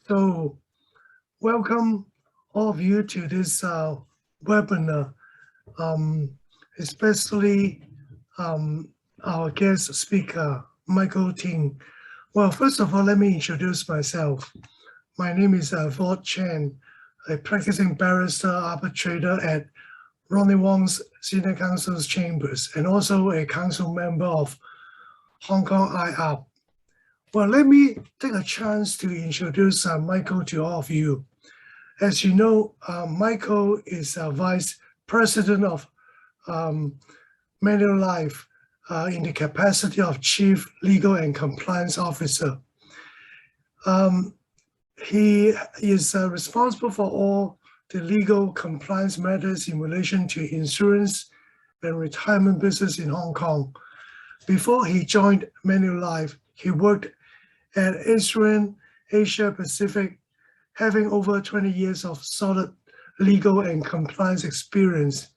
So, welcome all of you to this webinar, um, especially our guest speaker, Michael Ting. Well, first of all, let me introduce myself. My name is Vought Chen, a practicing barrister arbitrator at Ronnie Wong's Senior Counsel's Chambers, and also a council member of Hong Kong HKIArb. Well, let me take a chance to introduce Michael to all of you. As you know, Michael is Vice President of Manulife in the capacity of Chief Legal and Compliance Officer. He is responsible for all the legal compliance matters in relation to insurance and retirement business in Hong Kong. Before he joined Manulife, he worked at Asia Pacific, having over 20 years of solid legal and compliance experience.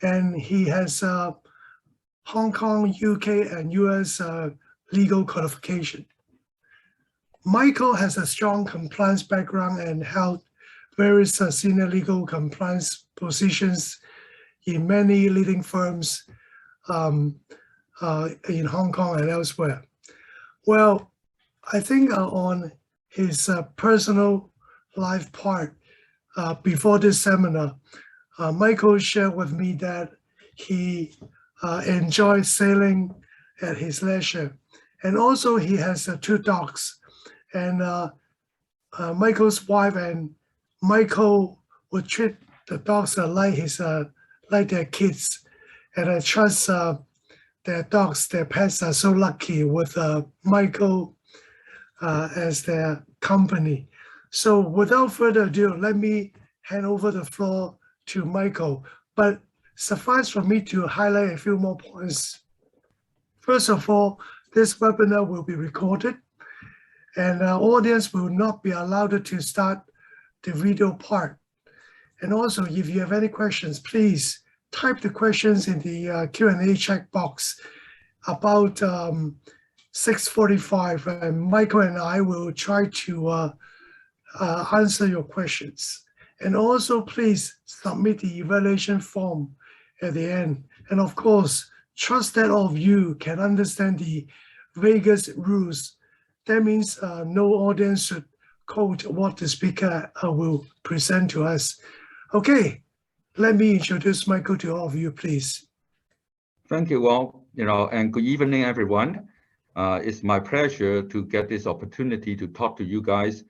And he has Hong Kong, UK, and US legal qualification. Michael has a strong compliance background and held various senior legal compliance positions in many leading firms in Hong Kong and elsewhere. Well, I think on his personal life part, before this seminar, Michael shared with me that he enjoys sailing at his leisure. And also he has 2 dogs. And Michael's wife and Michael would treat the dogs like their kids. And I trust their dogs, their pets are so lucky with Michael as their company. So without further ado, let me hand over the floor to Michael. But suffice for me to highlight a few more points. First of all, this webinar will be recorded, and our audience will not be allowed to start the video part. And also, if you have any questions, please type the questions in the Q&A chat box about 6:45, and Michael and I will try to answer your questions. And also, please submit the evaluation form at the end. And of course, trust that all of you can understand the Vegas rules. That means no audience should quote what the speaker will present to us. Okay, let me introduce Michael to all of you, please. Thank you all, and good evening, everyone. It's my pleasure to get this opportunity to talk to you guys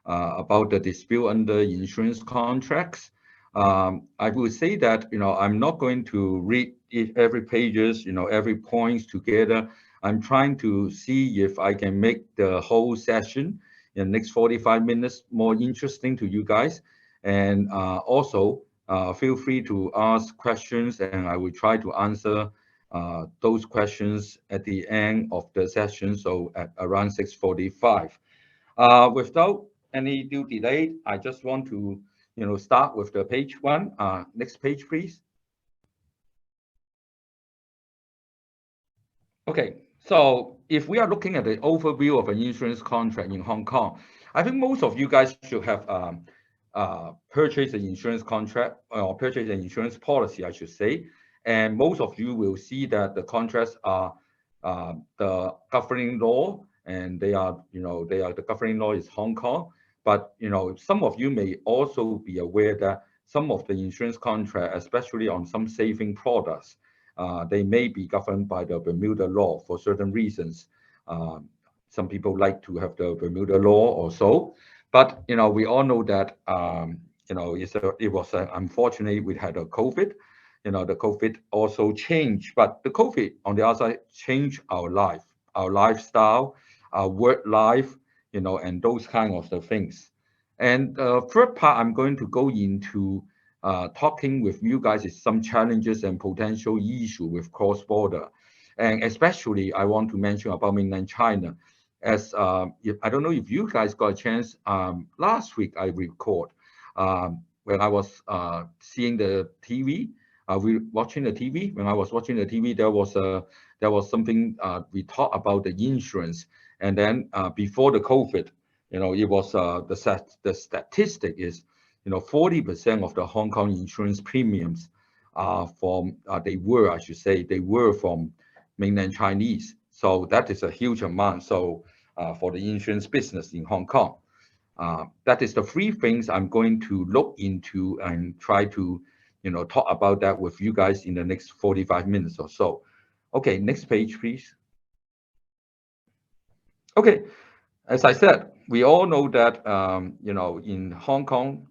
about the dispute under insurance contracts. I will say that, I'm not going to read every pages, every points together. I'm trying to see if I can make the whole session in the next 45 minutes more interesting to you guys. And also, feel free to ask questions, and I will try to answer those questions at the end of the session, so at around 6:45. Without any due delay, I just want to start with the page 1. Next page, please. Okay, so if we are looking at the overview of an insurance contract in Hong Kong, I think most of you guys should have purchased an insurance contract or purchased an insurance policy, I should say. And most of you will see that the contracts are the governing law, and they are the governing law is Hong Kong. But some of you may also be aware that some of the insurance contracts, especially on some saving products, they may be governed by the Bermuda law for certain reasons. Some people like to have the Bermuda law or so, but we all know that it was unfortunate we had a COVID. The COVID also changed, but the COVID on the other side changed our life, our lifestyle, our work life, and those kind of the things. And the third part I'm going to go into talking with you guys is some challenges and potential issue with cross-border. And especially I want to mention about Mainland China. As I don't know if you guys got a chance, last week I record when I was seeing the TV. Watching the TV. When I was watching the TV, there was something we talked about the insurance, and then before the COVID, it was the statistic is, 40% of the Hong Kong insurance premiums are from they were from mainland Chinese. So that is a huge amount. So for the insurance business in Hong Kong, that is the three things I'm going to look into and try to, talk about that with you guys in the next 45 minutes or so. Okay, next page, please. Okay, as I said, we all know that, in Hong Kong,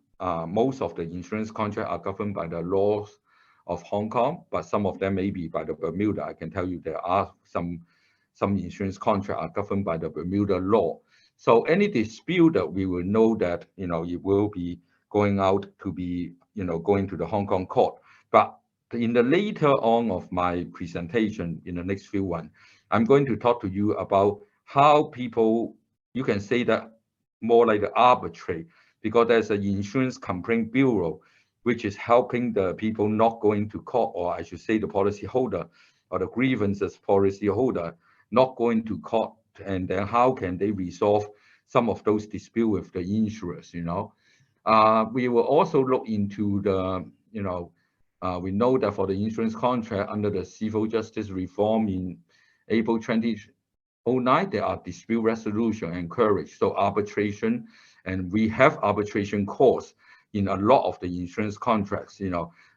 most of the insurance contracts are governed by the laws of Hong Kong, but some of them may be by the Bermuda. I can tell you there are some insurance contracts are governed by the Bermuda law. So any dispute that we will know that, it will be going out to be, going to the Hong Kong court. But in the later on of my presentation, in the next few one, I'm going to talk to you about how people, you can say that more like the arbitrate, because there's an insurance complaint bureau, which is helping the people not going to court, or I should say the policy holder or the grievances policy holder not going to court, and then how can they resolve some of those disputes with the insurers, We will also look into the, we know that for the insurance contract under the Civil Justice Reform in April 2009, there are dispute resolution encouraged, so arbitration, and we have arbitration clause in a lot of the insurance contracts,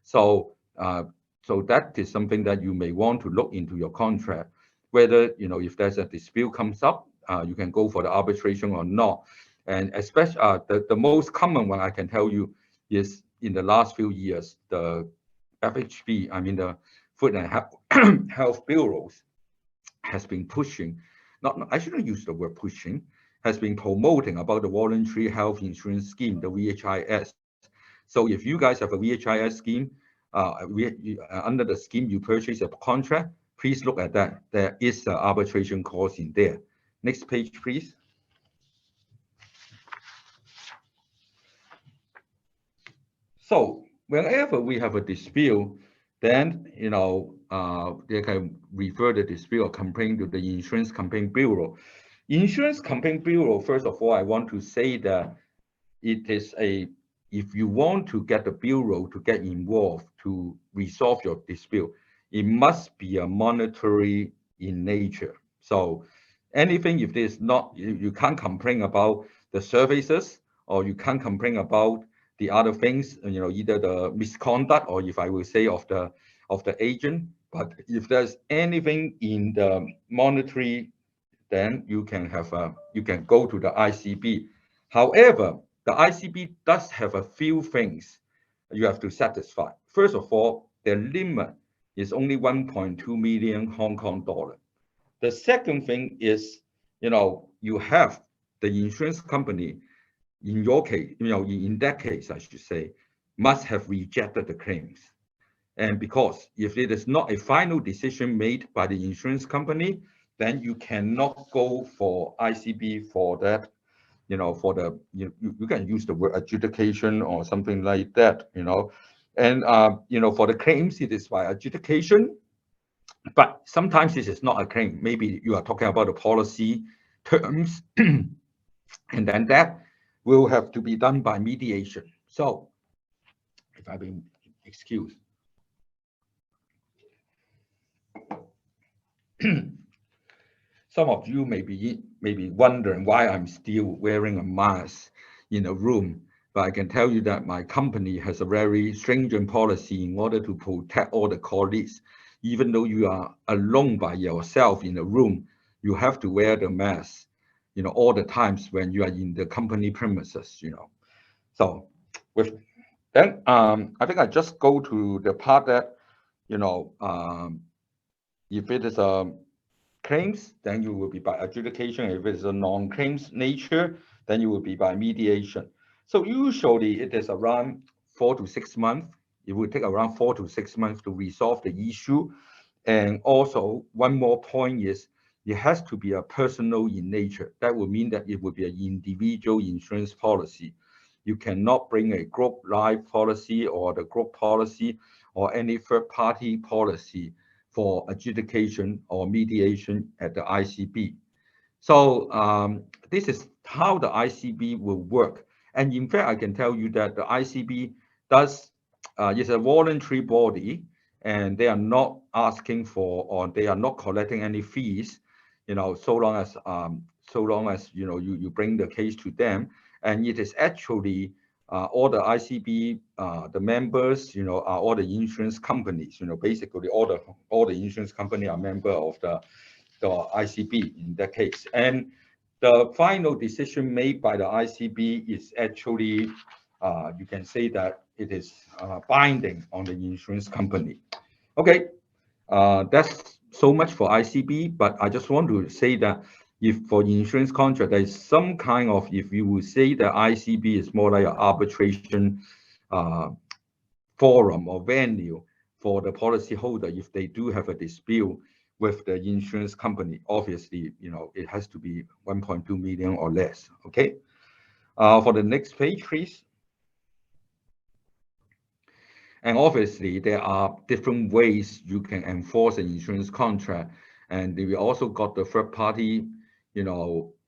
So that is something that you may want to look into your contract, whether, if there's a dispute comes up, you can go for the arbitration or not. And especially the most common one I can tell you is in the last few years, the FHB, I mean the Food and Health Bureaus, has been pushing, I shouldn't use the word pushing, has been promoting about the voluntary health insurance scheme, the VHIS. So if you guys have a VHIS scheme, under the scheme you purchase a contract, please look at that. There is an arbitration clause in there. Next page, please. So whenever we have a dispute, then, they can refer the dispute or complaint to the Insurance Complaint Bureau. Insurance Complaint Bureau, first of all, I want to say that it is if you want to get the Bureau to get involved to resolve your dispute, it must be a monetary in nature. So anything, if there's not, you can't complain about the services, or you can't complain about the other things, either the misconduct, or if I will say of the agent. But if there's anything in the monetary, then you can go to the ICB. However, the ICB does have a few things you have to satisfy. First of all, their limit is only 1.2 million Hong Kong dollar. The second thing is, you have the insurance company, in your case, in that case, I should say, must have rejected the claims. And because if it is not a final decision made by the insurance company, then you cannot go for ICB for that, for the, you can use the word adjudication or something like that, And, for the claims, it is by adjudication, but sometimes this is not a claim. Maybe you are talking about the policy terms, and then that will have to be done by mediation. So, if I've been excused. Some of you may be wondering why I'm still wearing a mask in a room, but I can tell you that my company has a very stringent policy in order to protect all the colleagues. Even though you are alone by yourself in a room, you have to wear the mask, all the times when you are in the company premises, So with then, I think I just go to the part that, if it is a claims, then you will be by adjudication. If it is a non-claims nature, then you will be by mediation. So usually it is around 4 to 6 months. It will take around 4 to 6 months to resolve the issue. And also one more point is, it has to be a personal in nature. That would mean that it would be an individual insurance policy. You cannot bring a group life policy or the group policy or any third-party policy for adjudication or mediation at the ICB. So this is how the ICB will work. And in fact, I can tell you that the ICB does is a voluntary body, and they are not asking for, or they are not collecting any fees, so long as you bring the case to them. And it is actually all the ICB, the members, are all the insurance companies. Basically all the insurance company are member of the ICB in that case. And the final decision made by the ICB is actually, you can say that it is binding on the insurance company. Okay, that's so much for ICB, but I just want to say that if for insurance contract, there is some kind of, if you would say that ICB is more like an arbitration forum or venue for the policyholder, if they do have a dispute with the insurance company, obviously, it has to be 1.2 million or less. Okay. For the next page, please. And obviously, there are different ways you can enforce an insurance contract. And we also got the third party,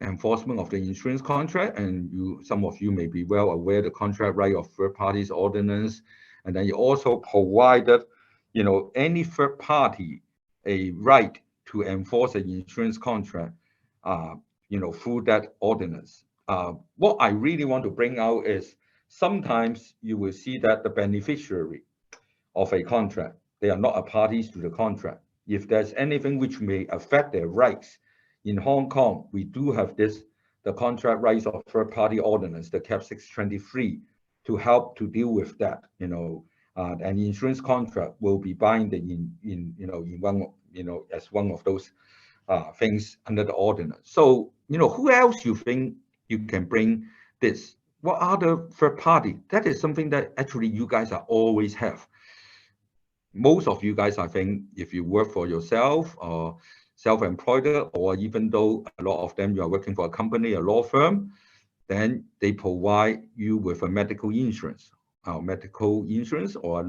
enforcement of the insurance contract. And some of you may be well aware the contract right of third parties ordinance. And then you also provided, any third party a right to enforce an insurance contract, through that ordinance. What I really want to bring out is sometimes you will see that the beneficiary of a contract, they are not a parties to the contract. If there's anything which may affect their rights, in Hong Kong, we do have the contract rights of third party ordinance, the Cap 623, to help to deal with that. And insurance contract will be binding in one, as one of those things under the ordinance. So, who else you think you can bring this? What other third party? That is something that actually you guys are always have. Most of you guys, I think, if you work for yourself or self-employed, or even though a lot of them you are working for a company, a law firm, then they provide you with a medical insurance or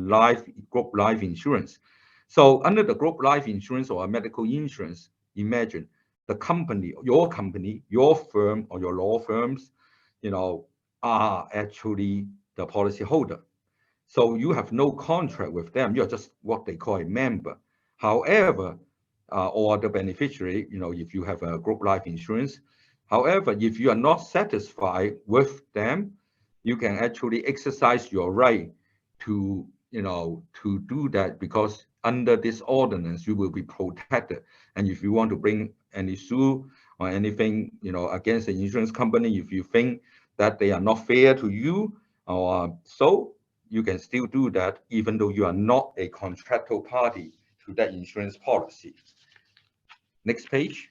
group life insurance. So under the group life insurance or a medical insurance, imagine the company, your firm or your law firms, are actually the policy holder. So you have no contract with them. You're just what they call a member. However, or the beneficiary, if you have a group life insurance. However, if you are not satisfied with them, you can actually exercise your right to do that, because under this ordinance, you will be protected. And if you want to bring any suit or anything, against the insurance company, if you think that they are not fair to you, or so, you can still do that, even though you are not a contractual party to that insurance policy. Next page.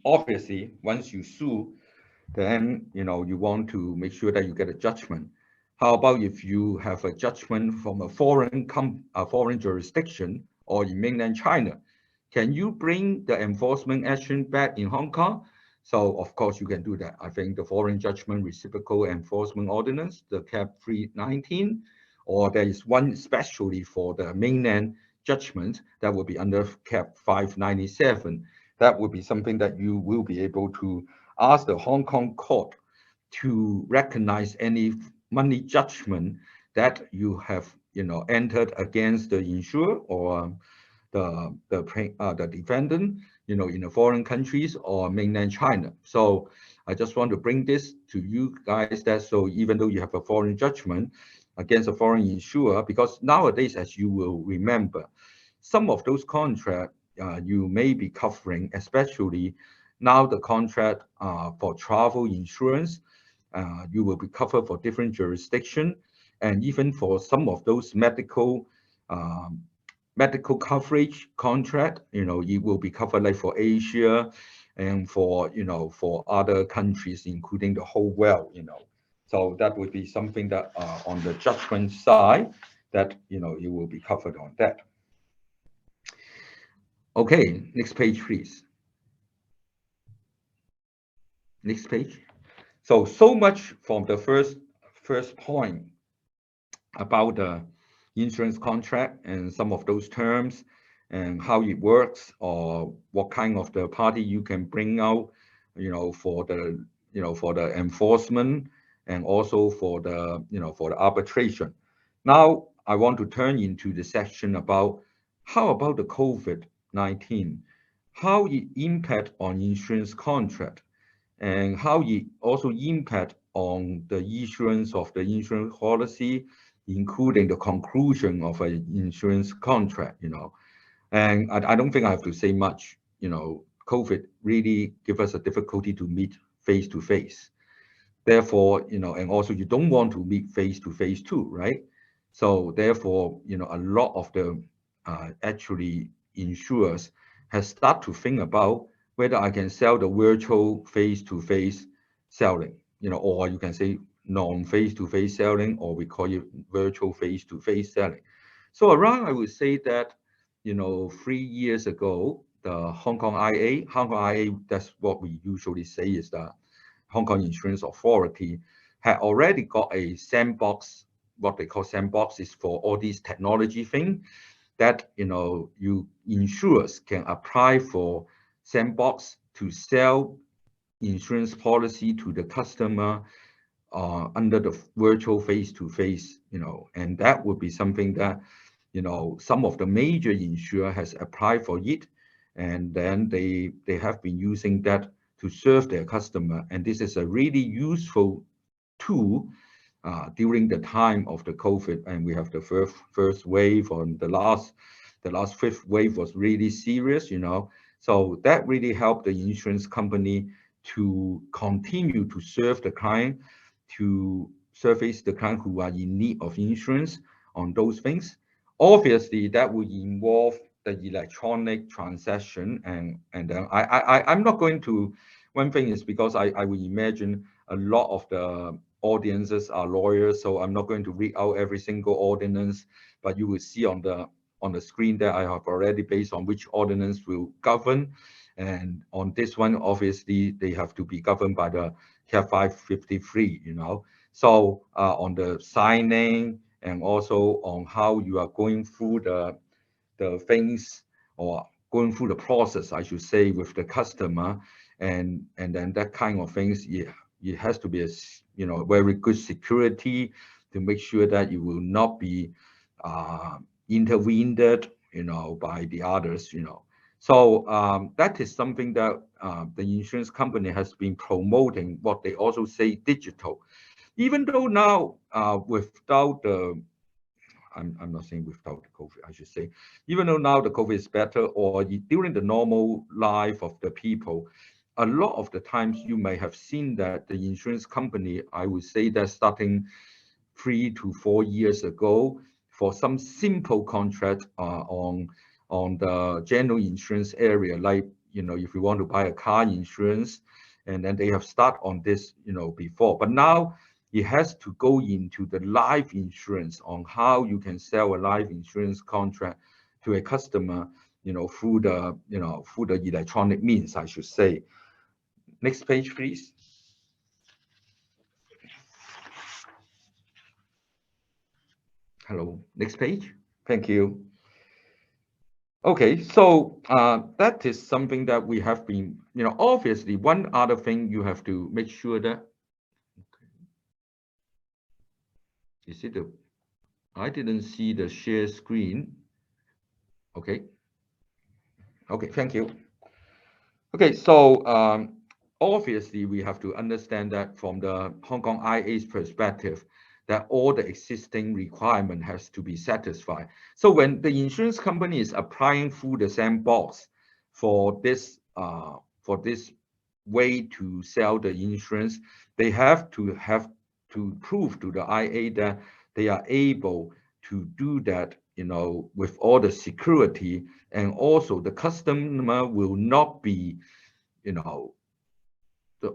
Obviously, once you sue, then you want to make sure that you get a judgment. How about if you have a judgment from a foreign jurisdiction or in mainland China? Can you bring the enforcement action back in Hong Kong? So of course you can do that. I think the Foreign Judgment Reciprocal Enforcement Ordinance, the Cap 319, or there is one especially for the mainland judgment that will be under Cap 597. That would be something that you will be able to ask the Hong Kong court to recognize any money judgment that you have entered against the insurer or the defendant, in the foreign countries or mainland China. So I just want to bring this to you guys, that so even though you have a foreign judgment against a foreign insurer, because nowadays, as you will remember, some of those contracts you may be covering, especially now the contract for travel insurance, you will be covered for different jurisdiction, and even for some of those medical coverage contract, it will be covered like for Asia and for other countries, including the whole world, So that would be something that on the judgment side, that it will be covered on that. Okay, next page, please. Next page. So much from the first point about the insurance contract and some of those terms and how it works, or what kind of the party you can bring out, for the, for the enforcement, and also for the, for the arbitration. Now, I want to turn into the section about how about the COVID-19, how it impact on insurance contract, and how it also impact on the issuance of the insurance policy, including the conclusion of an insurance contract, And I don't think I have to say much, COVID really give us a difficulty to meet face to face. Therefore, and also you don't want to meet face to face too, right? So therefore, a lot of the actually insurers has start to think about whether I can sell the virtual face to face selling, or you can say non-face to face selling, or we call it virtual face to face selling. So around, I would say that, 3 years ago, the Hong Kong IA, that's what we usually say is the Hong Kong Insurance Authority, had already got a sandbox. What they call sandbox is for all these technology things that, you insurers can apply for sandbox to sell insurance policy to the customer under the virtual face-to-face, and that would be something that, some of the major insurer has applied for it, and then they have been using that to serve their customer. And this is a really useful tool during the time of the COVID. And we have the first wave, on the last fifth wave was really serious, So that really helped the insurance company to continue to serve the client, to service the client who are in need of insurance on those things. Obviously, that would involve the electronic transaction, and then I'm not going to. One thing is because I would imagine a lot of the audiences are lawyers, so I'm not going to read out every single ordinance, but you will see on the screen that I have already based on which ordinance will govern, and on this one, obviously they have to be governed by the Cap 553, So on the signing, and also on how you are going through the things, or going through the process, I should say, with the customer, and then that kind of things, it has to be a very good security to make sure that you will not be intervened, by the others, So that is something that the insurance company has been promoting. What they also say, digital. Even though now, without the, I'm not saying without the COVID, I should say, even though now the COVID is better, or during the normal life of the people, a lot of the times you may have seen that the insurance company, I would say that starting 3 to 4 years ago, for some simple contract on the general insurance area, like, if you want to buy a car insurance, and then they have started on this, before. But now it has to go into the life insurance, on how you can sell a life insurance contract to a customer, through the electronic means, I should say. Next page, please. Hello, next page. Thank you. Okay, so that is something that we have been, obviously one other thing you have to make sure that, you see I didn't see the share screen. Okay. Okay, thank you. Okay, so obviously we have to understand that from the Hong Kong IA's perspective, that all the existing requirement has to be satisfied. So when the insurance company is applying through the sandbox for this way to sell the insurance, they have to prove to the IA that they are able to do that, with all the security, and also the customer will not be,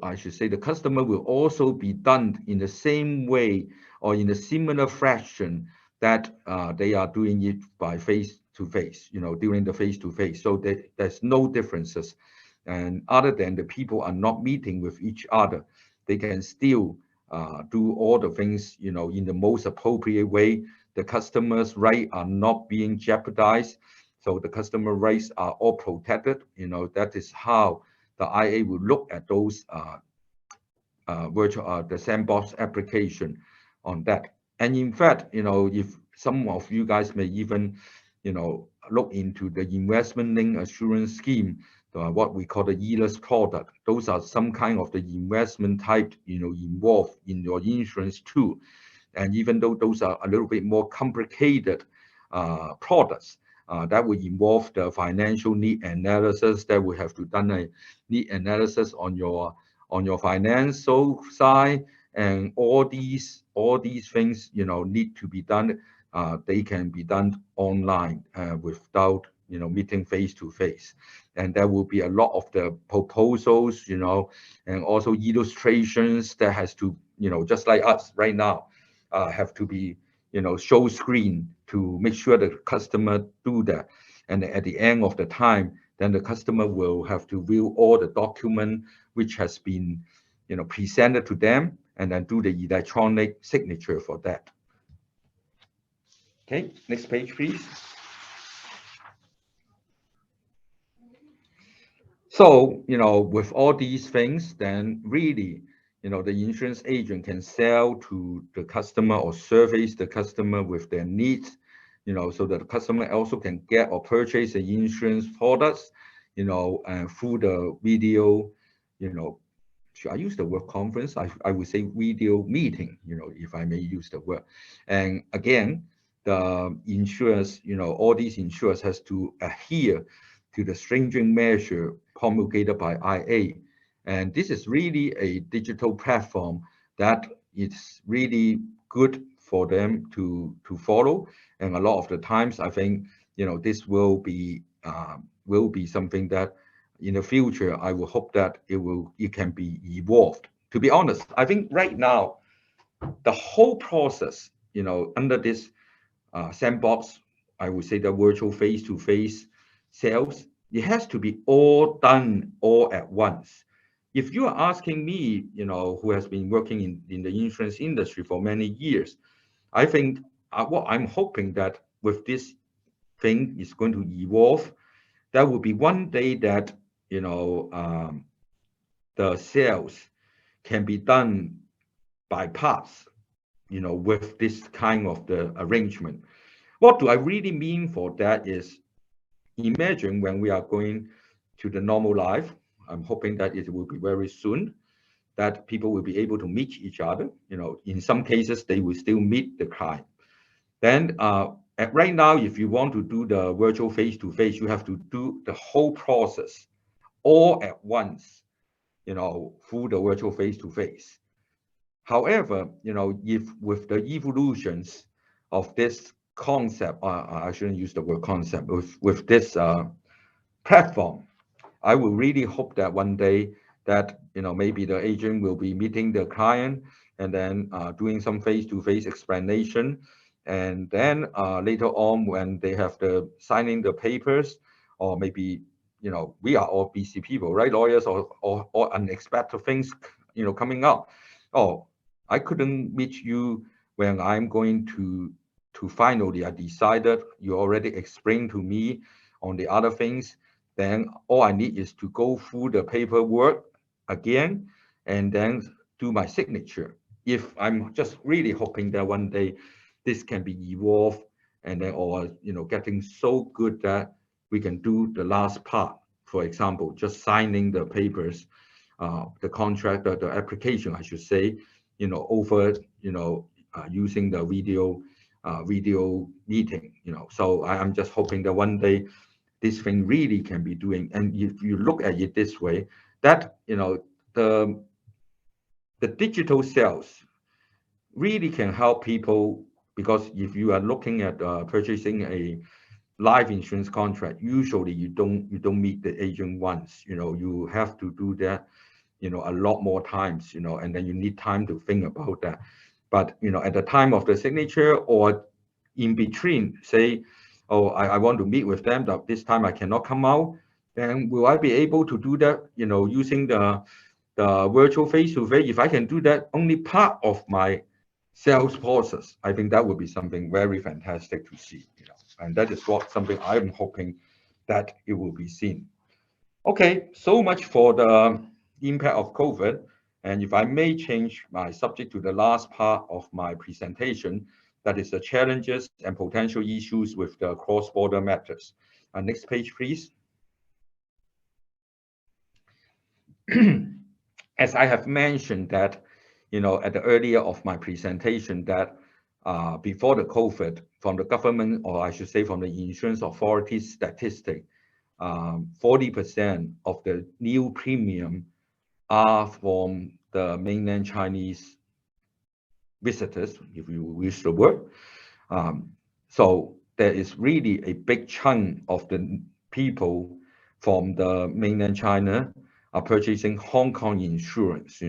I should say the customer will also be done in the same way, or in a similar fraction that they are doing it by face-to-face, during the face-to-face. So there's no differences. And other than the people are not meeting with each other, they can still do all the things, in the most appropriate way. The customers' rights are not being jeopardized. So the customer rights are all protected. That is how the IA will look at those the sandbox application on that. And in fact, if some of you guys may even, look into the investment-linked assurance scheme, what we call the ELAS product. Those are some kind of the investment type, involved in your insurance too. And even though those are a little bit more complicated products, that would involve the financial need analysis. That would have to done a need analysis on your financial side, and all these things need to be done. They can be done online without meeting face to face, and there will be a lot of the proposals, and also illustrations that has to just like us right now have to be show screen to make sure the customer do that. And at the end of the time, then the customer will have to view all the document which has been presented to them, and then do the electronic signature for that. Okay, next page, please. So, with all these things, then really, the insurance agent can sell to the customer or service the customer with their needs, so that the customer also can get or purchase the insurance products, through the video, should I use the word conference? I would say video meeting, if I may use the word. And again, the insurers, all these insurers has to adhere to the stringent measure promulgated by IA. And this is really a digital platform that is really good for them to follow. And a lot of the times, I think, this will be something that in the future, I will hope that it can be evolved. To be honest, I think right now, the whole process, under this sandbox, I would say the virtual face-to-face sales, it has to be all done all at once. If you are asking me, who has been working in the insurance industry for many years, I think what I'm hoping that with this thing is going to evolve, that will be one day that the sales can be done by parts, with this kind of the arrangement. What do I really mean for that is, imagine when we are going to the normal life, I'm hoping that it will be very soon, that people will be able to meet each other. In some cases, they will still meet the client. Then right now, if you want to do the virtual face-to-face, you have to do the whole process all at once, through the virtual face-to-face. However, if with the evolutions of this concept, I shouldn't use the word concept, with this platform, I will really hope that one day that, maybe the agent will be meeting the client and then doing some face-to-face explanation. And then later on, when they have the signing the papers, or maybe, we are all busy people, right? Lawyers or unexpected things, coming up. Oh, I couldn't meet you when I'm going to finally I decided. You already explained to me on the other things. Then all I need is to go through the paperwork again and then do my signature. If I'm just really hoping that one day this can be evolved, and then, or getting so good that we can do the last part. For example, just signing the papers, the contract, the application, I should say, over, using the video meeting, So I'm just hoping that one day this thing really can be doing. And if you look at it this way, that, the digital sales really can help people, because if you are looking at purchasing a life insurance contract, usually you don't meet the agent once. You have to do that, a lot more times, and then you need time to think about that. But at the time of the signature or in between, say, oh, I want to meet with them, but this time I cannot come out, then will I be able to do that, using the virtual face-to-face? If I can do that only part of my sales process, I think that would be something very fantastic to see. And that is something I'm hoping that it will be seen. Okay, so much for the impact of COVID. And if I may change my subject to the last part of my presentation, that is the challenges and potential issues with the cross-border matters. Next page, please. As I have mentioned that, at the earlier of my presentation, that before the COVID, from the government, or I should say from the insurance authorities statistic, 40% of the new premium are from the mainland Chinese visitors, if you use the word. So there is really a big chunk of the people from the mainland China are purchasing Hong Kong insurance.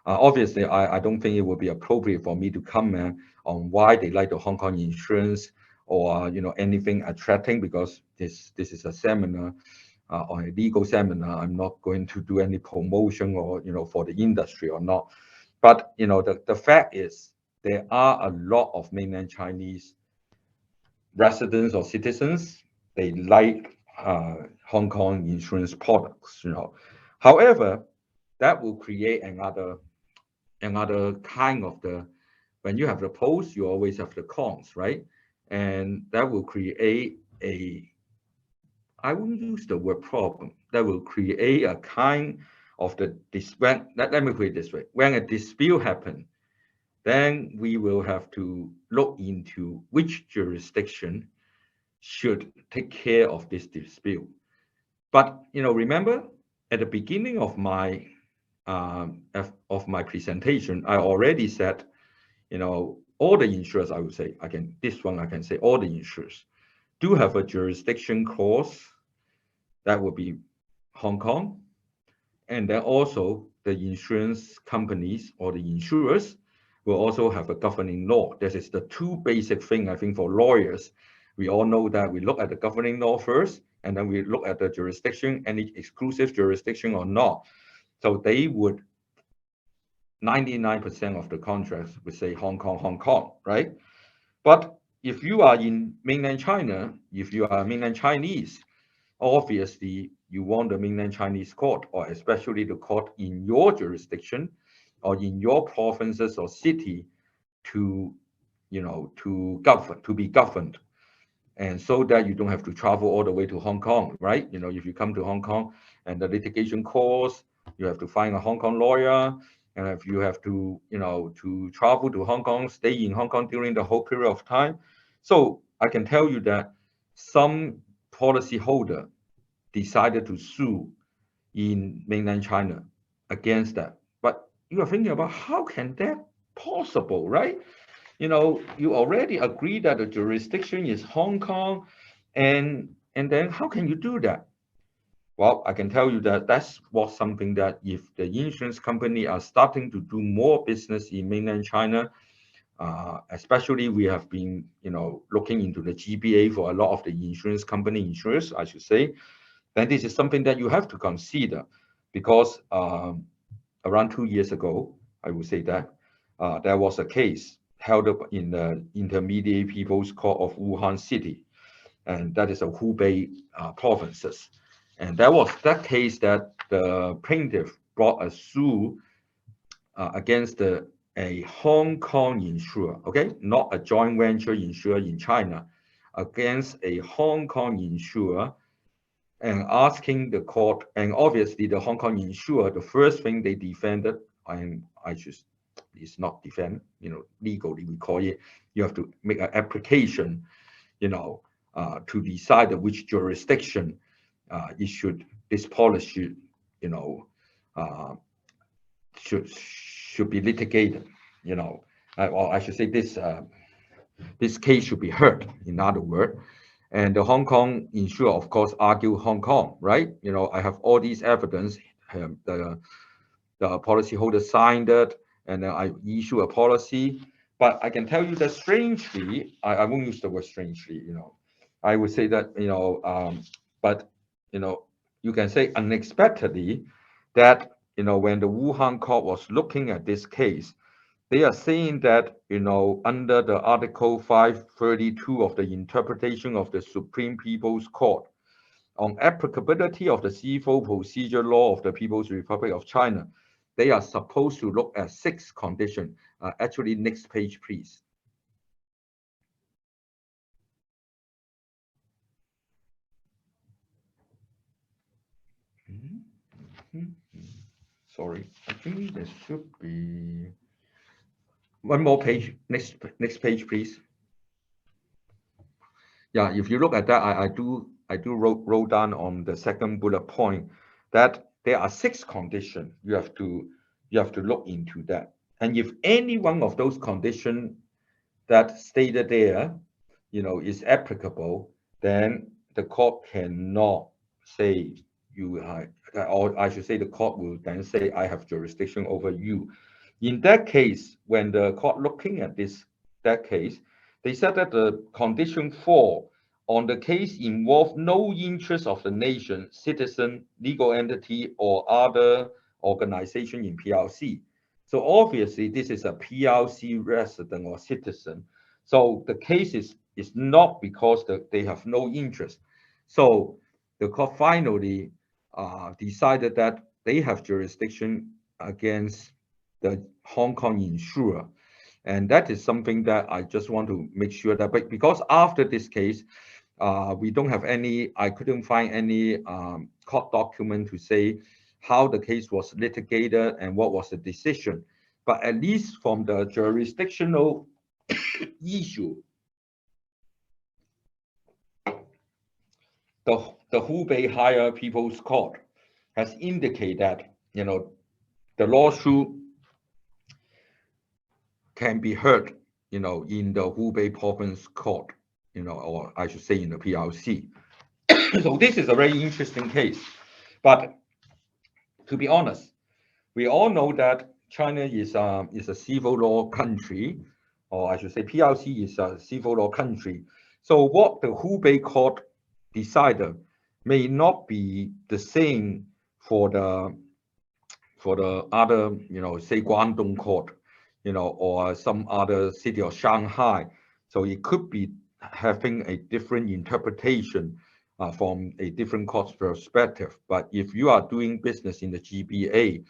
Obviously, I don't think it would be appropriate for me to comment on why they like the Hong Kong insurance or anything attracting, because this is a seminar or a legal seminar. I'm not going to do any promotion or for the industry or not. But the fact is there are a lot of mainland Chinese residents or citizens. They like Hong Kong insurance products. However, that will create another kind of when you have the pros, you always have the cons, right? And that will create I wouldn't use the word problem. That will create a kind of let me put it this way. When a dispute happens, then we will have to look into which jurisdiction should take care of this dispute. But remember, at the beginning of my presentation, I already said, all the insurers, I would say, I can say all the insurers do have a jurisdiction clause that will be Hong Kong, and then also the insurance companies or the insurers will also have a governing law. This is the two basic thing, I think, for lawyers. We all know that we look at the governing law first, and then we look at the jurisdiction, any exclusive jurisdiction or not. So they would, 99% of the contracts would say Hong Kong, right? But if you are in mainland China, if you are mainland Chinese, obviously you want the mainland Chinese court, or especially the court in your jurisdiction or in your provinces or city to be governed, and so that you don't have to travel all the way to Hong Kong, right? If you come to Hong Kong and the litigation costs, you have to find a Hong Kong lawyer, and if you have to to travel to Hong Kong, stay in Hong Kong during the whole period of time. So I can tell you that some policyholder decided to sue in mainland China against that. But you are thinking about, how can that possible, right? You already agree that the jurisdiction is Hong Kong, and then how can you do that? Well, I can tell you that that's something that if the insurance company are starting to do more business in mainland China, especially we have been looking into the GBA for a lot of the insurers, I should say, then this is something that you have to consider, because around 2 years ago, I would say that there was a case held up in the Intermediate People's Court of Wuhan City, and that is a Hubei provinces. And that was that case that the plaintiff brought a suit against a Hong Kong insurer, okay, not a joint venture insurer in China, against a Hong Kong insurer, and asking the court, and obviously the Hong Kong insurer, the first thing they defended, it's not defend, legally we call it, you have to make an application, to decide which jurisdiction this policy should be litigated, or I should say this case should be heard, in other words. And the Hong Kong insurer, of course, argue Hong Kong, right? I have all these evidence. The policyholder signed it, and then I issue a policy. But I can tell you that strangely, I won't use the word strangely, I would say that, but, you can say unexpectedly that, when the Wuhan court was looking at this case, they are saying that, under the Article 532 of the Interpretation of the Supreme People's Court on applicability of the Civil Procedure Law of the People's Republic of China, they are supposed to look at 6 conditions. Actually, next page, please. Sorry, I think there should be one more page. Next page, please. Yeah, if you look at that, I do wrote down on the second bullet point that there are 6 conditions you have to look into that. And if any one of those conditions that stated there, is applicable, then the court cannot say you are, or I should say the court will then say I have jurisdiction over you. In that case, when the court looking at that case, they said that the condition 4 on the case involve no interest of the nation, citizen, legal entity, or other organization in PRC. So obviously, this is a PRC resident or citizen. So the case is not because they have no interest. So the court finally decided that they have jurisdiction against the Hong Kong insurer. And that is something that I just want to make sure that, but because after this case, we don't have I couldn't find any court document to say how the case was litigated and what was the decision. But at least from the jurisdictional issue, the Hubei Higher People's Court has indicated that, the lawsuit can be heard, in the Hubei Province Court, or I should say in the PRC. So this is a very interesting case. But to be honest, we all know that China is a civil law country, or I should say PRC is a civil law country. So what the Hubei court decided may not be the same for the other, say Guangdong court, or some other city of Shanghai. So it could be having a different interpretation from a different court's perspective. But if you are doing business in the GBA,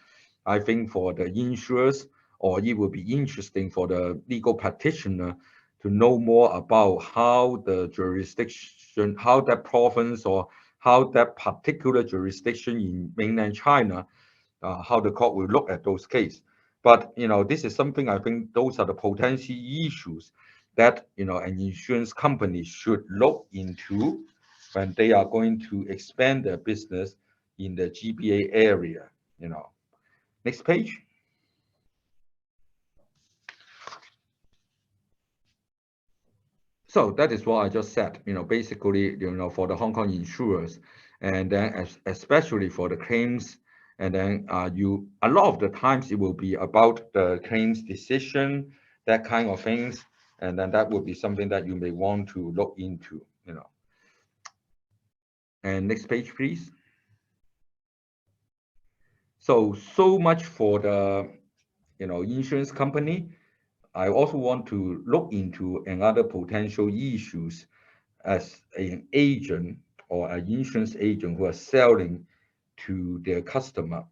I think for the insurers, or it will be interesting for the legal practitioner to know more about how the jurisdiction, how that province or how that particular jurisdiction in mainland China, how the court will look at those cases. But, this is something I think those are the potential issues that, an insurance company should look into when they are going to expand their business in the GBA area, Next page. So that is what I just said, basically, for the Hong Kong insurers, and then especially for the claims, and then a lot of the times it will be about the claims decision, that kind of things, and then that will be something that you may want to look into, And next page, please. So much for the, insurance company. I also want to look into another potential issues as an agent or an insurance agent who are selling to their customer.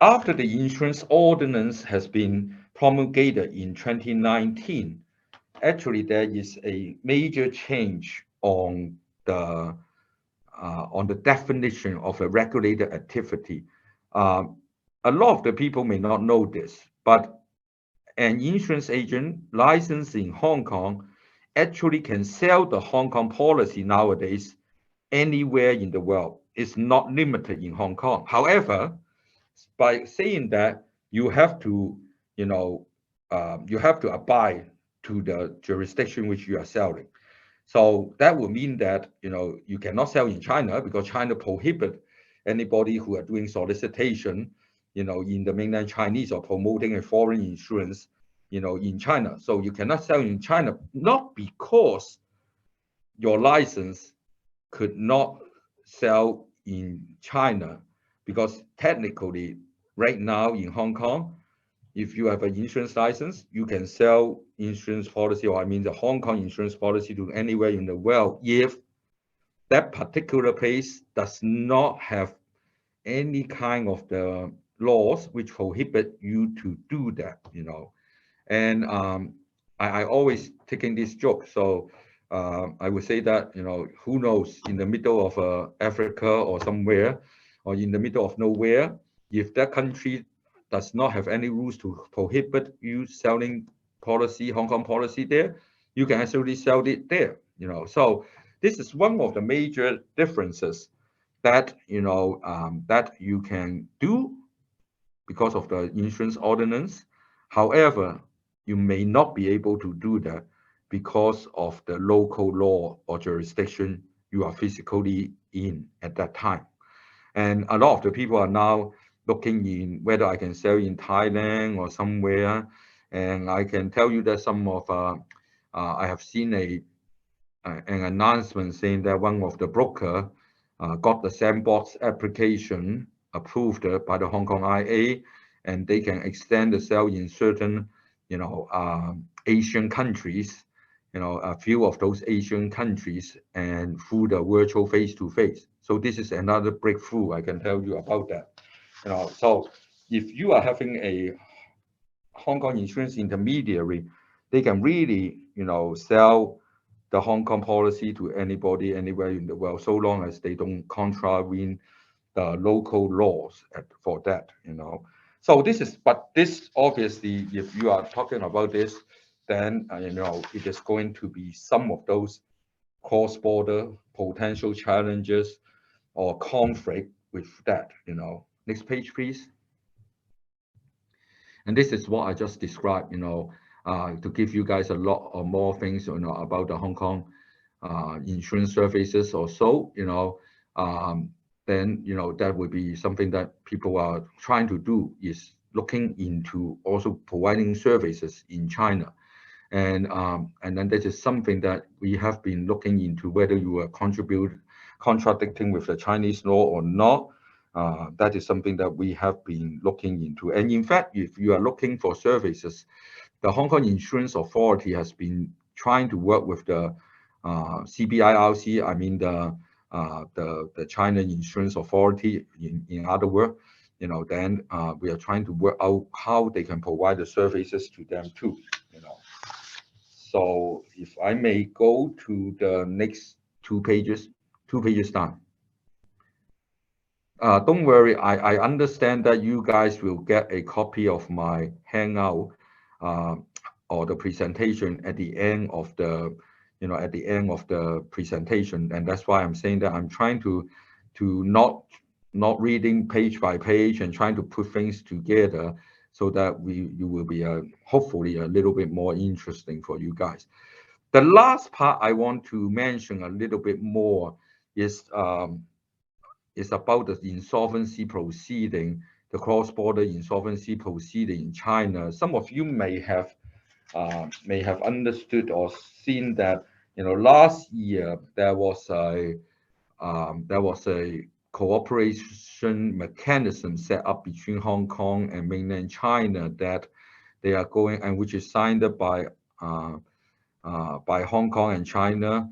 After the insurance ordinance has been promulgated in 2019, actually there is a major change on the definition of a regulated activity. A lot of the people may not know this, but an insurance agent licensed in Hong Kong actually can sell the Hong Kong policy nowadays anywhere in the world. It's not limited in Hong Kong. However, by saying that, you have to, abide to the jurisdiction which you are selling. So that will mean that, you cannot sell in China because China prohibits anybody who are doing solicitation, in the mainland Chinese or promoting a foreign insurance, in China. So you cannot sell in China, not because your license could not sell in China, because technically right now in Hong Kong, if you have an insurance license, you can sell insurance policy, or I mean the Hong Kong insurance policy, to anywhere in the world if that particular place does not have any kind of the laws which prohibit you to do that, And I always taking this joke, so I would say that, who knows, in the middle of Africa or somewhere, or in the middle of nowhere, if that country does not have any rules to prohibit you selling policy, Hong Kong policy there, you can actually sell it there, So this is one of the major differences that, that you can do because of the insurance ordinance. However, you may not be able to do that because of the local law or jurisdiction you are physically in at that time. And a lot of the people are now looking in whether I can sell in Thailand or somewhere. And I can tell you that some of, I have seen an announcement saying that one of the broker got the sandbox application approved by the Hong Kong IA, and they can extend the sale in certain, Asian countries, a few of those Asian countries, and through the virtual face-to-face. So this is another breakthrough. I can tell you about that. So if you are having a Hong Kong insurance intermediary, they can really, sell the Hong Kong policy to anybody, anywhere in the world, so long as they don't contravene the local laws for that, So but this obviously, if you are talking about this, then, it is going to be some of those cross-border potential challenges or conflict with that, Next page, please. And this is what I just described, to give you guys a lot of more things, about the Hong Kong insurance services or so, then, that would be something that people are trying to do, is looking into also providing services in China. And then this is something that we have been looking into, whether you are contradicting with the Chinese law or not. That is something that we have been looking into. And in fact, if you are looking for services, the Hong Kong Insurance Authority has been trying to work with the CBIRC, I mean the China Insurance Authority, in other words, then we are trying to work out how they can provide the services to them too, So if I may go to the next two pages down. Don't worry, I understand that you guys will get a copy of my hangout or the presentation at the end of the, at the end of the presentation, and that's why I'm saying that I'm trying to not reading page by page and trying to put things together so that you will be hopefully a little bit more interesting for you guys. The last part I want to mention a little bit more is about the insolvency proceeding, the cross-border insolvency proceeding in China. Some of you may have understood or seen that, last year there was a cooperation mechanism set up between Hong Kong and Mainland China that they are going, and which is signed up by Hong Kong and China,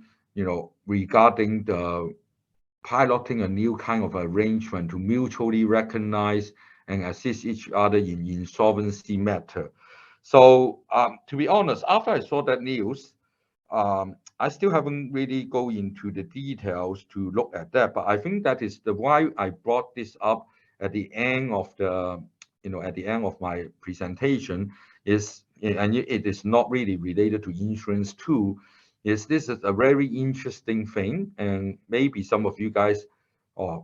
regarding the piloting a new kind of arrangement to mutually recognize and assist each other in insolvency matter. So to be honest, after I saw that news, I still haven't really go into the details to look at that, but I think that is why I brought this up at the end of the, at the end of my presentation, and it is not really related to insurance too. This is a very interesting thing, and maybe some of you guys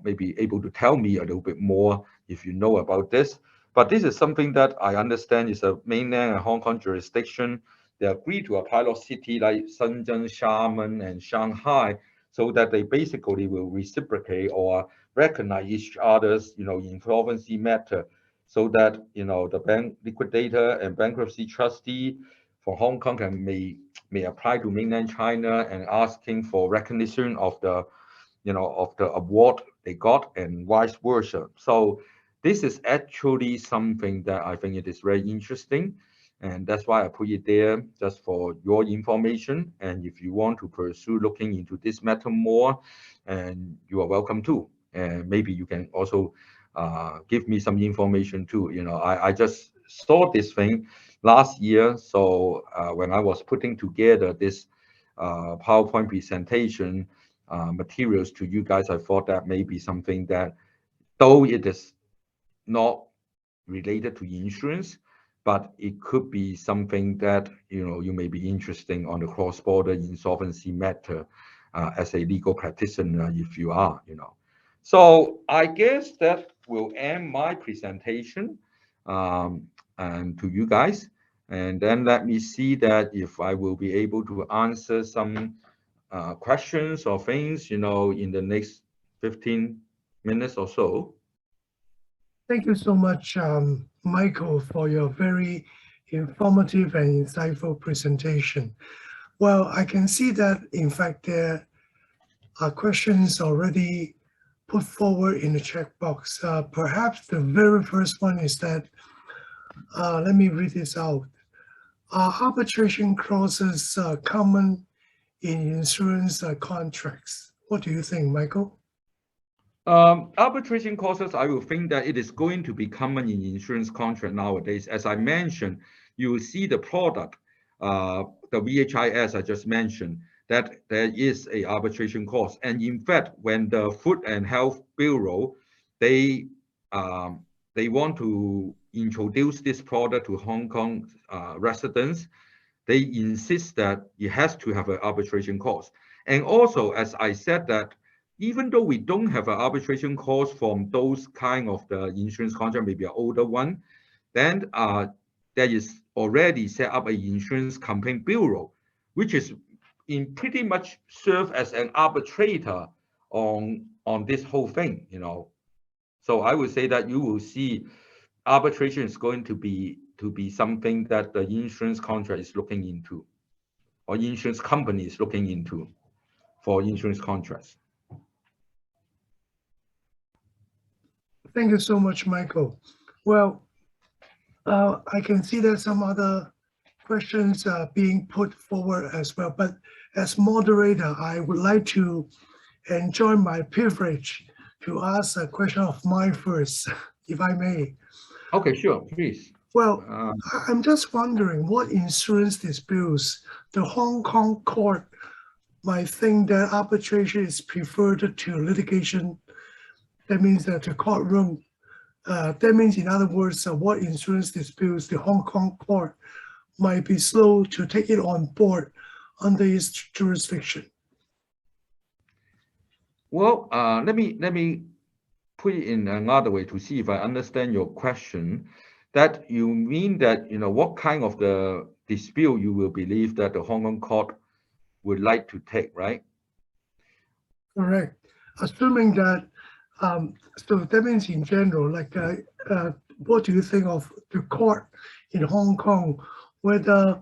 may be able to tell me a little bit more if you know about this. But this is something that I understand is a mainland and Hong Kong jurisdiction. They agree to a pilot city like Shenzhen, Xiamen, and Shanghai, so that they basically will reciprocate or recognize each other's, insolvency matter, so that, the bank liquidator and bankruptcy trustee for Hong Kong may apply to Mainland China and asking for recognition of the, of the award they got, and vice versa. So this is actually something that I think it is very interesting. And that's why I put it there just for your information. And if you want to pursue looking into this matter more, and you are welcome to. And maybe you can also give me some information too. I just saw this thing last year. So when I was putting together this PowerPoint presentation materials to you guys, I thought that may be something that, though it is not related to insurance, but it could be something that you may be interested on the cross-border insolvency matter as a legal practitioner if you are. So I guess that will end my presentation and to you guys. And then let me see that if I will be able to answer some questions or things, in the next 15 minutes or so. Thank you so much, Michael, for your very informative and insightful presentation. Well, I can see that, in fact, there are questions already put forward in the chat box. Perhaps the very first one is that, let me read this out. Are arbitration clauses common in insurance contracts? What do you think, Michael? Arbitration clauses, I will think that it is going to be common in insurance contract nowadays. As I mentioned, you will see the product, the VHIS I just mentioned, that there is a arbitration clause. And in fact, when the Food and Health Bureau, they want to introduce this product to Hong Kong residents, they insist that it has to have an arbitration clause. And also, as I said, that even though we don't have an arbitration clause from those kind of the insurance contract, maybe an older one, then there is already set up an insurance complaint bureau, which is in pretty much serve as an arbitrator on this whole thing. So I would say that you will see arbitration is going to be something that the insurance contract is looking into, or insurance company is looking into for insurance contracts. Thank you so much, Michael. Well, I can see that some other questions are being put forward as well, but as moderator, I would like to enjoy my privilege to ask a question of mine first, if I may. Okay, sure, please. Well, I'm just wondering what insurance disputes the Hong Kong court might think that arbitration is preferred to litigation. That means that the courtroom, that means in other words, what insurance disputes the Hong Kong court might be slow to take it on board under its jurisdiction. Well, let me put it in another way to see if I understand your question. That you mean that, what kind of the dispute you will believe that the Hong Kong court would like to take, right? Correct. Assuming that, so that means in general, like, what do you think of the court in Hong Kong, whether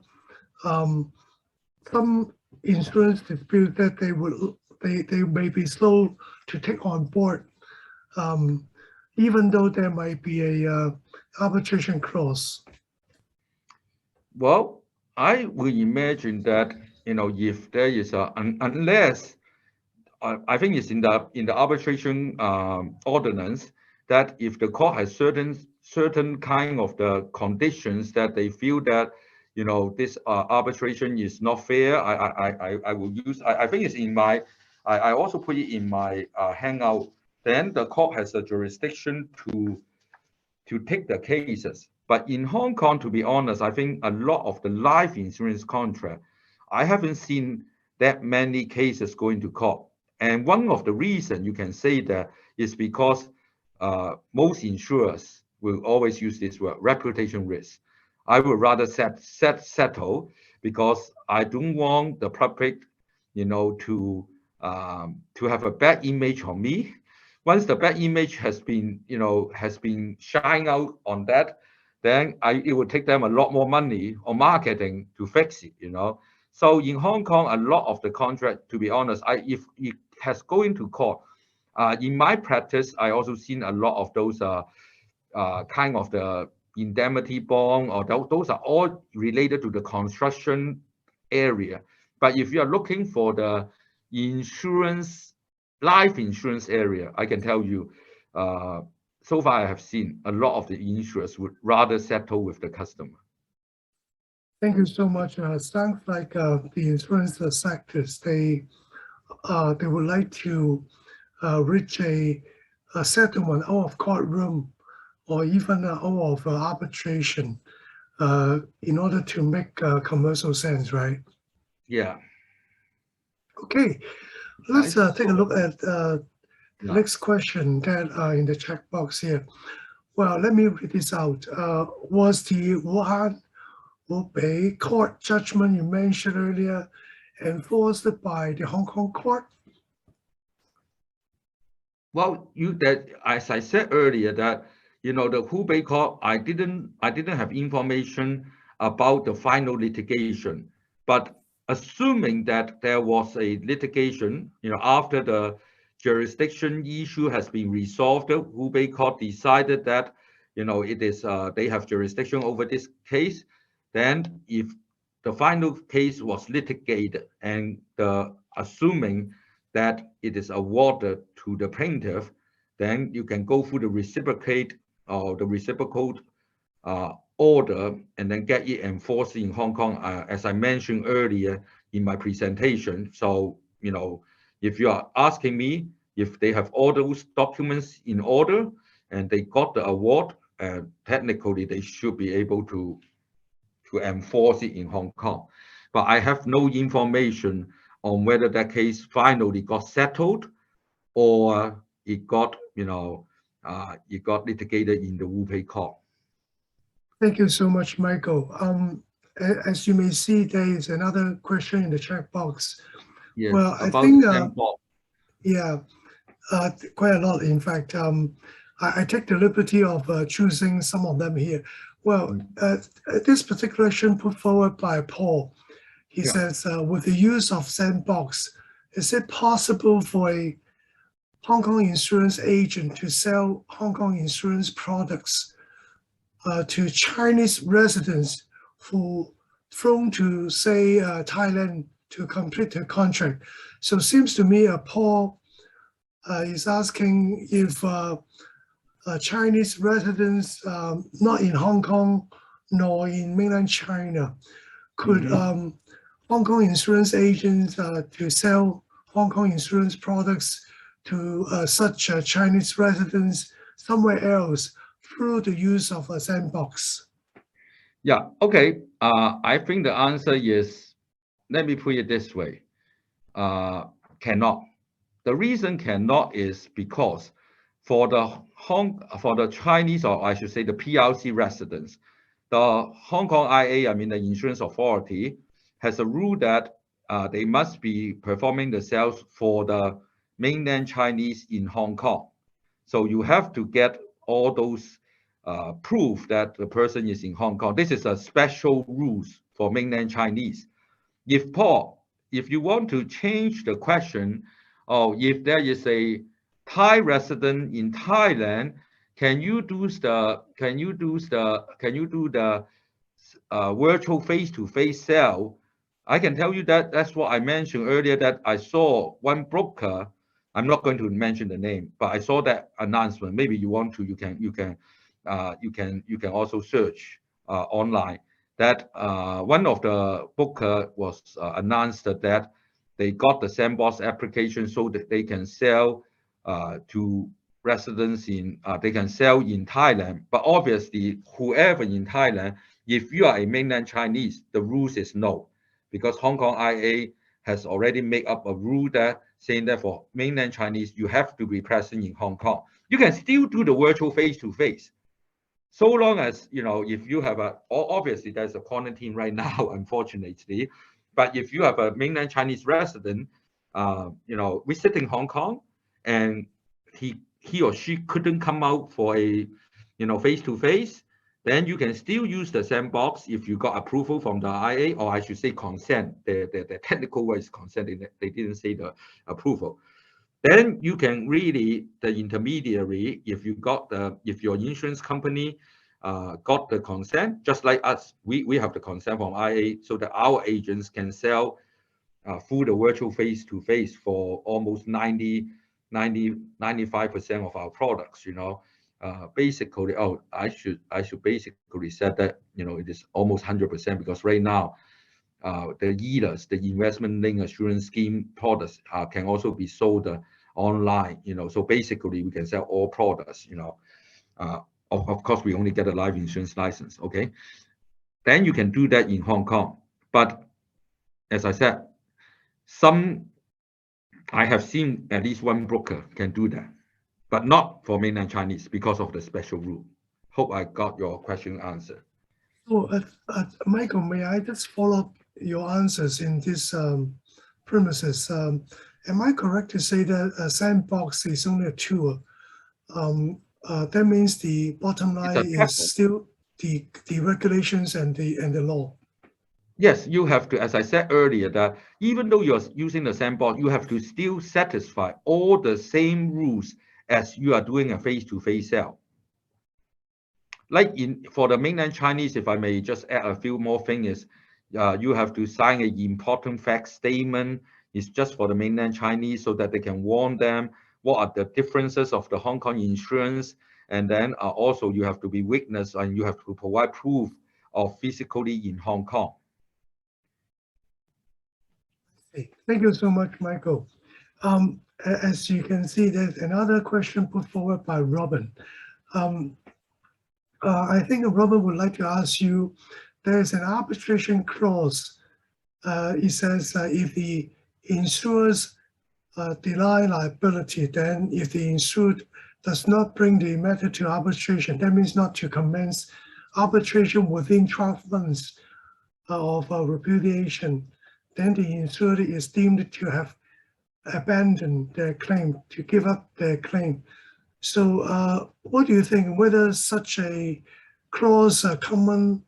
some insurance dispute that they may be slow to take on board, even though there might be a arbitration clause? Well, I will imagine that, if there is unless I think it's in the arbitration ordinance, that if the court has certain kind of the conditions that they feel that this arbitration is not fair, I will use. I think it's in my. I also put it in my handout. Then the court has a jurisdiction to take the cases. But in Hong Kong, to be honest, I think a lot of the life insurance contract, I haven't seen that many cases going to court. And one of the reasons you can say that is because most insurers will always use this word, reputation risk. I would rather settle because I don't want the public, to have a bad image on me. Once the bad image has been shined out on that, then it would take them a lot more money on marketing to fix it. So in Hong Kong, a lot of the contract, to be honest, if it has going to court, in my practice, I also seen a lot of those kind of the indemnity bond, or those are all related to the construction area. But if you are looking for the insurance, life insurance area, I can tell you, so far I have seen a lot of the insurers would rather settle with the customer. Thank you so much. Sounds like the insurance sectors, they would like to reach a settlement out of courtroom or even out of arbitration in order to make commercial sense, right? Yeah. Okay, let's take a look at the next question that in the checkbox here. Well, let me read this out. Was the Wuhan Hubei court judgment you mentioned earlier enforced by the Hong Kong court? Well, as I said earlier, that the Hubei court, I didn't have information about the final litigation, but assuming that there was a litigation, after the jurisdiction issue has been resolved, the Hubei court decided that it is they have jurisdiction over this case. Then, if the final case was litigated and assuming that it is awarded to the plaintiff, then you can go through the reciprocal order and then get it enforced in Hong Kong, as I mentioned earlier in my presentation. So, if you are asking me if they have all those documents in order and they got the award, technically they should be able to enforce it in Hong Kong. But I have no information on whether that case finally got settled or it got, it got litigated in the Hubei court. Thank you so much, Michael. As you may see, there is another question in the chat box. Yes, well, I think, yeah, quite a lot. In fact, I take the liberty of choosing some of them here. Well, this particular question put forward by Paul, he says, with the use of sandbox, is it possible for a Hong Kong insurance agent to sell Hong Kong insurance products to Chinese residents who flown to, say, Thailand to complete the contract? So it seems to me Paul is asking if Chinese residents not in Hong Kong nor in mainland China could Hong Kong insurance agents to sell Hong Kong insurance products to such Chinese residents somewhere else through the use of a sandbox? Yeah, okay. I think the answer is, let me put it this way, cannot. The reason cannot is because for the Chinese, or I should say the PRC residents, the Hong Kong IA, I mean the insurance authority, has a rule that they must be performing the sales for the mainland Chinese in Hong Kong. So you have to get all those proof that the person is in Hong Kong. This is a special rules for mainland Chinese. If Paul, if you want to change the question, if there is a Thai resident in Thailand, can you do the virtual face-to-face sale? I can tell you that that's what I mentioned earlier, that I saw one broker. I'm not going to mention the name, but I saw that announcement. Maybe you want to, you can also search online that one of the broker was announced that they got the sandbox application so that they can sell to residents in they can sell in Thailand. But obviously, whoever in Thailand, if you are a mainland Chinese, the rules is no, because Hong Kong IA has already made up a rule that saying that for mainland Chinese, you have to be present in Hong Kong. You can still do the virtual face-to-face, so long as, if you have obviously there's a quarantine right now, unfortunately, but if you have a mainland Chinese resident, visiting Hong Kong, and he or she couldn't come out for a, face-to-face, then you can still use the sandbox if you got approval from the IA, or I should say consent. The technical word is consent. They didn't say the approval. Then you can really, the intermediary, if if your insurance company got the consent, just like us, we have the consent from IA, so that our agents can sell through the virtual face-to-face for almost 95% of our products, basically, oh, I should basically say that, it is almost 100%, because right now, the ELAs, the investment linked assurance scheme products, can also be sold online, so basically we can sell all products, of course, we only get a life insurance license, okay? Then you can do that in Hong Kong. But as I said, I have seen at least one broker can do that, but not for mainland Chinese because of the special rule. Hope I got your question answered. So, Michael, may I just follow up your answers in this premises? Am I correct to say that a sandbox is only a tool? That means the bottom line is still the regulations and the law. Yes, you have to, as I said earlier, that even though you're using the sandbox, you have to still satisfy all the same rules as you are doing a face-to-face sale. Like for the mainland Chinese, if I may just add a few more things, you have to sign an important fact statement. It's just for the mainland Chinese so that they can warn them what are the differences of the Hong Kong insurance. And then also you have to be witness and you have to provide proof of physically in Hong Kong. Thank you so much, Michael. As you can see, there's another question put forward by Robin. I think Robin would like to ask you, there's an arbitration clause. It says if the insurers deny liability, then if the insured does not bring the matter to arbitration, that means not to commence arbitration within 12 months of repudiation, then the insured is deemed to have abandoned their claim, to give up their claim. So what do you think, whether such a clause common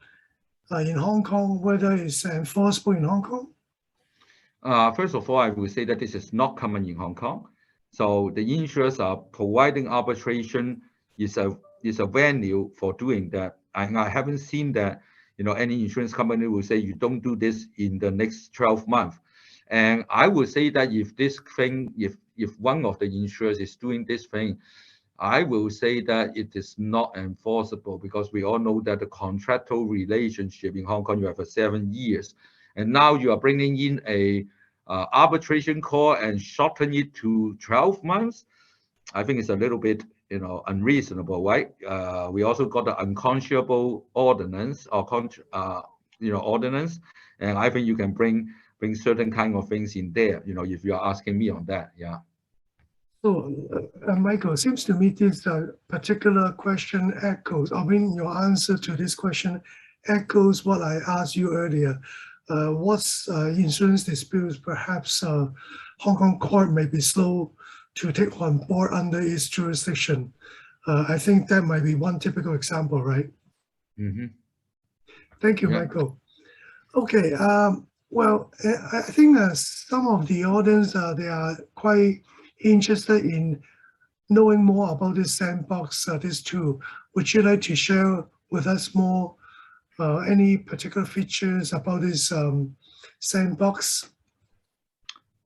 in Hong Kong, whether it's enforceable in Hong Kong? First of all, I will say that this is not common in Hong Kong. So the insurers are providing arbitration is a venue for doing that. And I haven't seen that, any insurance company will say you don't do this in the next 12 months. And I would say that if this thing, if one of the insurers is doing this thing, I will say that it is not enforceable, because we all know that the contractual relationship in Hong Kong, you have for 7 years. And now you are bringing in a arbitration call and shorten it to 12 months. I think it's a little bit, unreasonable, right? We also got the unconscionable ordinance or ordinance, and I think you can bring certain kind of things in there. If you are asking me on that, yeah. So, Michael, seems to me this particular question echoes, your answer to this question echoes what I asked you earlier. What's insurance disputes, perhaps Hong Kong court may be slow to take on board under its jurisdiction. I think that might be one typical example, right? Mm-hmm. Thank you, yeah. Michael. Okay, well, I think some of the audience, they are quite interested in knowing more about this sandbox, this tool. Would you like to share with us more any particular features about this sandbox?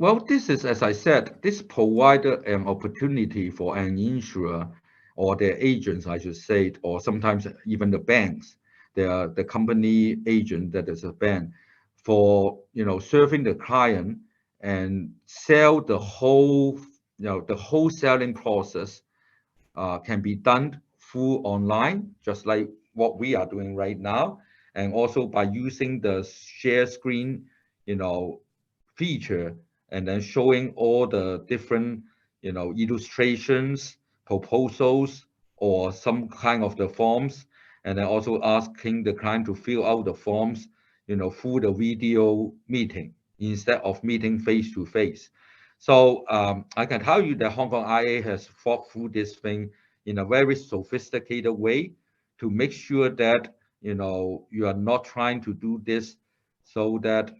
Well, this is, as I said, this provided an opportunity for an insurer or their agents, I should say, or sometimes even the banks, the company agent that is a bank, for serving the client and sell the whole, the whole selling process can be done through online, just like what we are doing right now, and also by using the share screen, feature, and then showing all the different, illustrations, proposals, or some kind of the forms, and then also asking the client to fill out the forms, through the video meeting instead of meeting face to face. So I can tell you that Hong Kong IA has thought through this thing in a very sophisticated way to make sure that you are not trying to do this so that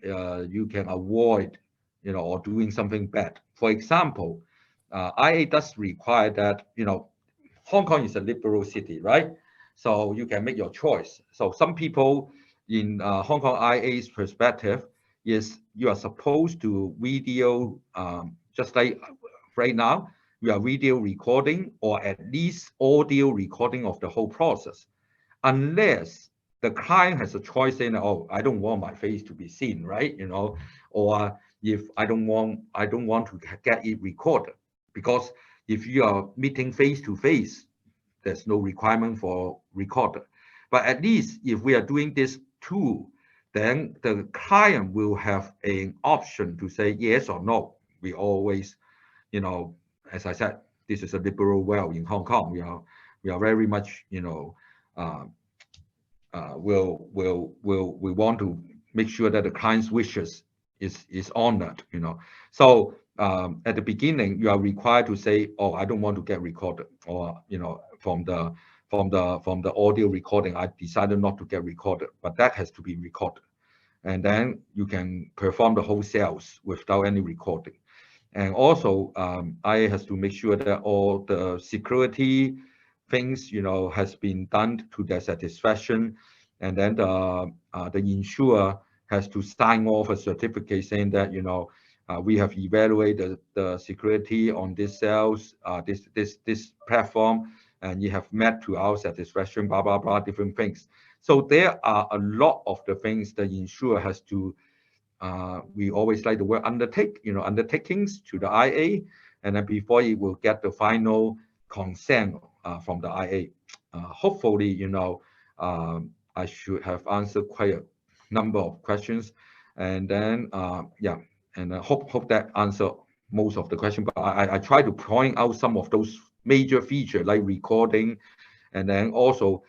you can avoid or doing something bad. For example, IA does require that, Hong Kong is a liberal city, right? So you can make your choice. So some people in Hong Kong IA's perspective is you are supposed to video, just like right now, we are video recording or at least audio recording of the whole process, unless the client has a choice saying, oh, I don't want my face to be seen, right? Or if I don't want to get it recorded, because if you are meeting face to face, there's no requirement for recorder. But at least if we are doing this tool, then the client will have an option to say yes or no. We always, as I said, this is a liberal world in Hong Kong. We are very much, we want to make sure that the client's wishes is honored. So at the beginning, you are required to say, oh, I don't want to get recorded, or from the audio recording, I decided not to get recorded, but that has to be recorded, and then you can perform the whole sales without any recording. And also, IA has to make sure that all the security things, has been done to their satisfaction, and then the insurer has to sign off a certificate saying that we have evaluated the security on this sales, this platform, and you have met to our satisfaction, blah blah blah, different things. So there are a lot of the things the insurer has to. We always like the word undertakings to the IA, and then before it will get the final consent from the IA. Hopefully, I should have answered quite a number of questions, and then and I hope that answer most of the question. But I try to point out some of those major features like recording, and then also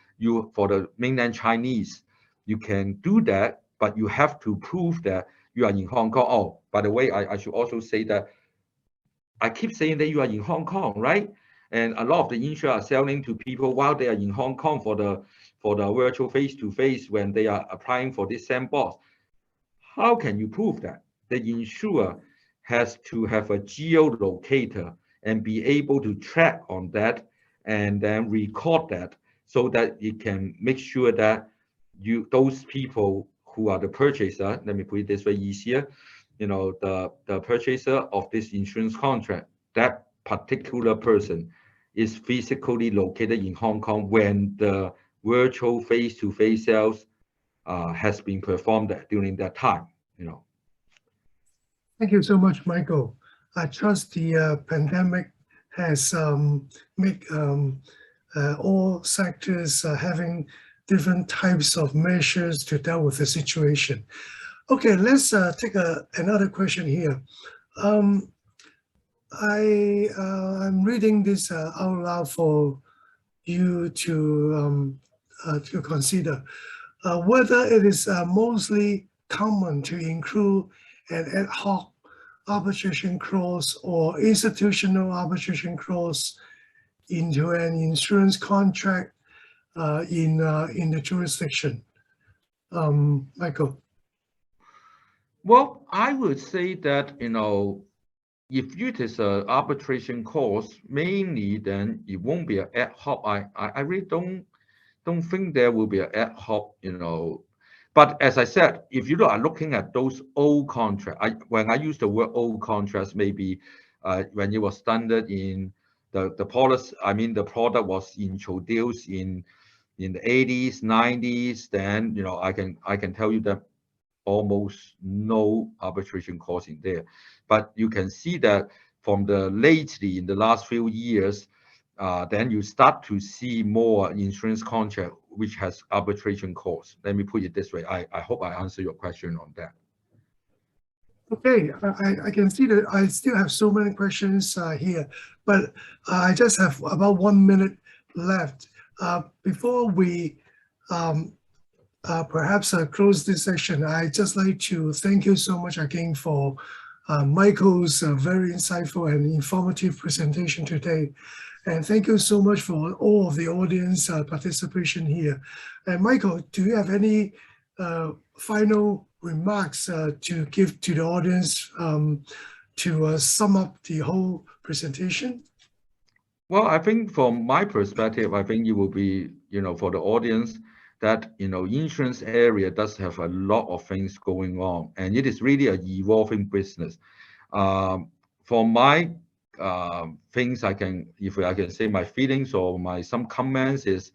for the mainland Chinese, you can do that, but you have to prove that you are in Hong Kong. Oh, by the way, I should also say that I keep saying that you are in Hong Kong, right? And a lot of the insurers are selling to people while they are in Hong Kong for the virtual face-to-face when they are applying for this sandbox. How can you prove that? The insurer has to have a geolocator and be able to track on that and then record that so that it can make sure that those people who are the purchaser, let me put it this way easier, the purchaser of this insurance contract, that particular person is physically located in Hong Kong when the virtual face-to-face sales has been performed during that time. Thank you so much, Michael. I trust the pandemic has made all sectors having different types of measures to deal with the situation. Okay, let's take another question here. I'm reading this out loud for you to consider whether it is mostly common to include an ad hoc arbitration clause or institutional arbitration clause into an insurance contract in the jurisdiction. Michael. Well, I would say that, if it is an arbitration clause, mainly then it won't be an ad hoc. I really don't think there will be an ad hoc, But as I said, if you are looking at those old contracts, when I use the word old contracts, maybe when it was standard in the policy, the product was introduced in the 80s, 90s, then I can tell you that almost no arbitration clause in there. But you can see that from lately in the last few years, then you start to see more insurance contract which has arbitration clause. Let me put it this way. I hope I answer your question on that. Okay, I can see that I still have so many questions here, but I just have about 1 minute left. Before we perhaps close this session, I'd just like to thank you so much again for Michael's very insightful and informative presentation today. And thank you so much for all of the audience participation here. And Michael, do you have any final remarks to give to the audience to sum up the whole presentation? Well, I think from my perspective, I think it will be, for the audience that, insurance area does have a lot of things going on, and it is really an evolving business. For my things, if I can say my feelings or some comments is,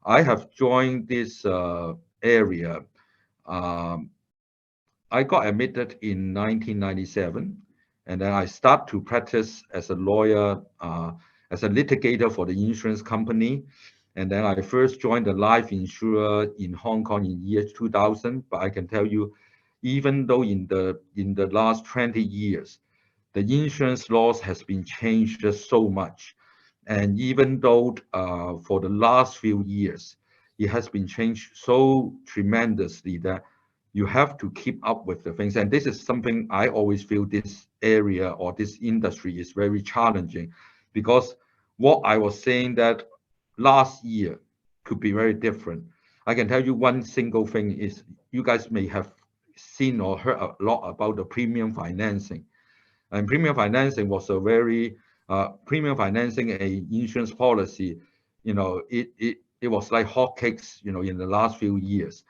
I have joined this area. I got admitted in 1997, and then I start to practice as a lawyer, as a litigator for the insurance company. And then I first joined the life insurer in Hong Kong in year 2000. But I can tell you, even though in the last 20 years, the insurance laws has been changed so much. And even though for the last few years, it has been changed so tremendously that you have to keep up with the things. And this is something I always feel this area or this industry is very challenging, because what I was saying that last year could be very different. I can tell you one single thing is, you guys may have seen or heard a lot about the premium financing. And premium financing was a very, premium financing a insurance policy, it was like hotcakes, in the last few years.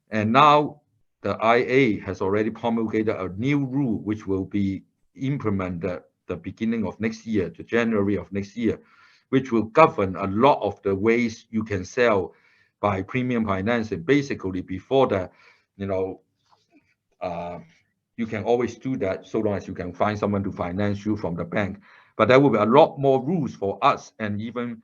And now the IA has already promulgated a new rule, which will be implemented the beginning of next year, to January of next year, which will govern a lot of the ways you can sell by premium financing. Basically, before that, you can always do that so long as you can find someone to finance you from the bank. But there will be a lot more rules for us, and even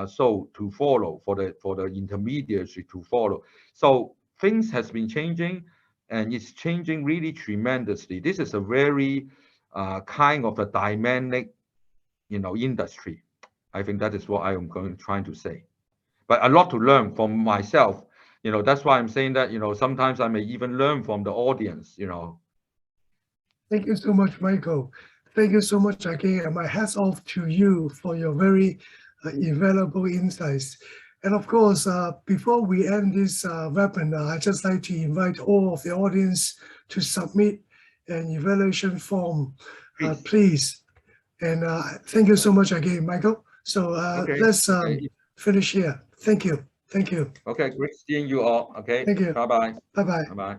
so to follow, for the intermediaries to follow. So things has been changing, and it's changing really tremendously. This is a very kind of a dynamic, industry. I think that is what I am trying to say. But a lot to learn from myself. That's why I'm saying that, sometimes I may even learn from the audience, Thank you so much, Michael. Thank you so much again, and my hats off to you for your very invaluable insights. And of course, before we end this webinar, I'd just like to invite all of the audience to submit an evaluation form, please. And thank you so much again, Michael. So let's finish here. Thank you. Thank you. Okay, great seeing you all. Okay. Thank you. Bye-bye. Bye-bye. Bye-bye.